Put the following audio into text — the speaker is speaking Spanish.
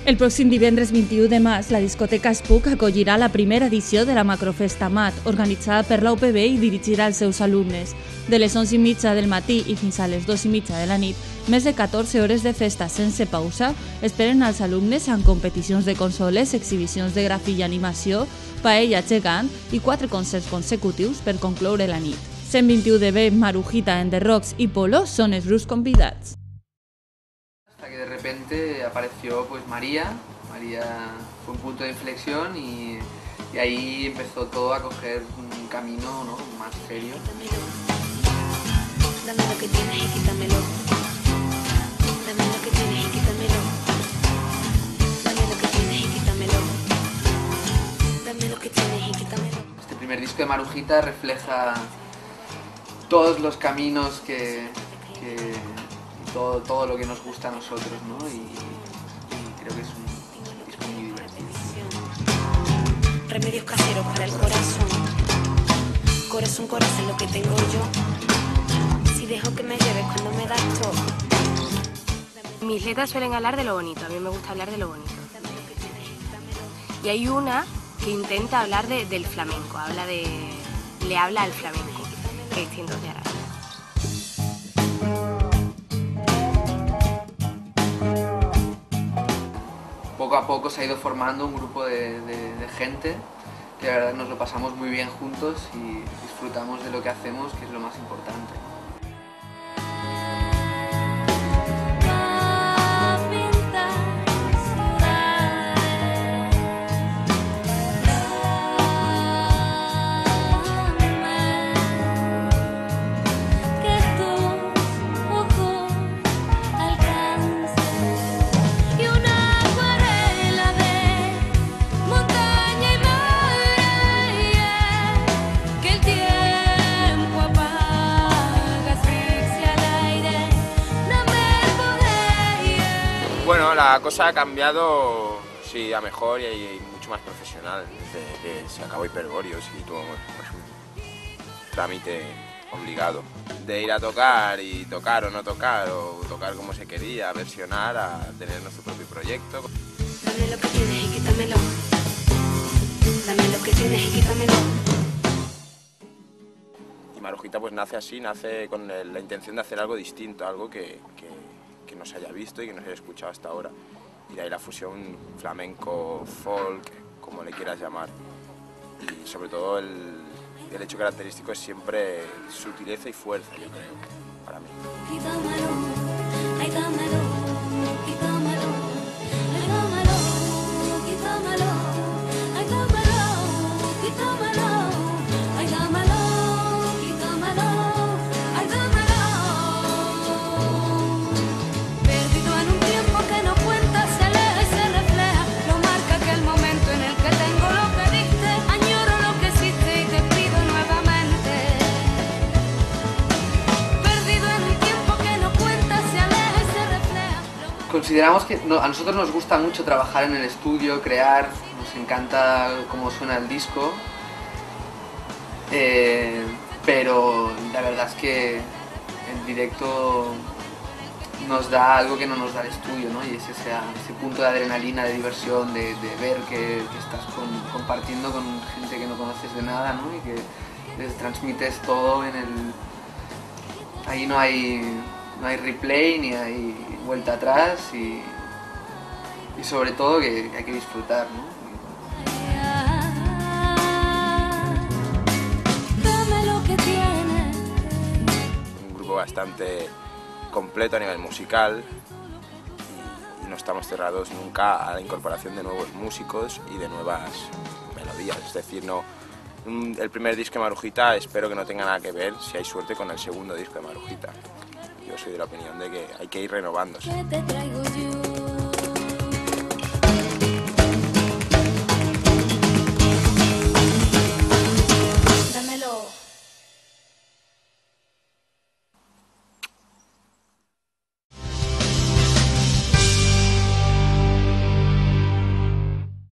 El pròxim divendres 21 de març, la discoteca Spook acollirà la primera edició de la Macrofesta Mat, organitzada per la UPB i dirigida als seus alumnes. De les 11:30 del matí i fins a les 2:30 de la nit, més de 14 hores de festa sense pausa esperen als alumnes amb competicions de consoles, exhibicions de grafit i animació, paella gegant i 4 concerts consecutius per concloure la nit. 121dB, Marujita, The Rocks i Polo són els grups convidats. Hasta que de repente apareció pues María fue un punto de inflexión y ahí empezó todo a coger un camino, ¿no?, más serio. Dame lo que tienes y quítamelo. Dame lo que tienes y quítamelo. Dame lo que tienes y quítamelo. Dame lo que tienes y quítamelo. Este primer disco de Marujita refleja todos los caminos todo lo que nos gusta a nosotros, ¿no? Y creo que es un disco muy divertido. Remedios caseros para el corazón. Corazón, corazón, lo que tengo yo. Si dejo que me lleves cuando me das todo. Mis letras suelen hablar de lo bonito, a mí me gusta hablar de lo bonito. Y hay una que intenta hablar del flamenco, le habla al flamenco, que es Cientos de Araras. Poco a poco se ha ido formando un grupo de gente que la verdad nos lo pasamos muy bien juntos y disfrutamos de lo que hacemos, que es lo más importante. Bueno, la cosa ha cambiado, sí, a mejor y mucho más profesional, desde que se acabó Hiperbóreos y tuvo pues, un trámite obligado. De ir a tocar y tocar o no tocar, o tocar como se quería, versionar, a tener nuestro propio proyecto. Dame lo que tienes y quítamelo. Dame lo que tienes y quítamelo. Y Marujita pues nace así, nace con la intención de hacer algo distinto, algo que no se haya visto y que no se haya escuchado hasta ahora. Y de ahí la fusión flamenco, folk, como le quieras llamar. Y sobre todo el hecho característico es siempre sutileza y fuerza, yo creo, para mí. Quítamelo, ay dámelo, quítamelo, ay dámelo, quítamelo, ay dámelo, quítamelo, ay dámelo, quítamelo, ay dámelo. Perdido en un tiempo que no cuenta, se aleja y se refleja, lo marca aquel momento en el que tengo lo que diste, añoro lo que existe y te pido nuevamente. Perdido en un tiempo que no cuenta, se aleja y se refleja. Consideramos que a nosotros nos gusta mucho trabajar en el estudio, crear, nos encanta cómo suena el disco, pero la verdad es que el directo nos da algo que no nos da el estudio, ¿no? Y es ese punto de adrenalina, de diversión, de ver que estás compartiendo con gente que no conoces de nada, ¿no? Y que les transmites todo en el... Ahí no hay replay ni hay vuelta atrás y sobre todo que hay que disfrutar, ¿no? Dame lo que tienes. Un grupo bastante completo a nivel musical y no estamos cerrados nunca a la incorporación de nuevos músicos y de nuevas melodías. Es decir, el primer disco de Marujita espero que no tenga nada que ver, si hay suerte, con el segundo disco de Marujita. Yo soy de la opinión de que hay que ir renovándose. ¿Qué te traigo yo?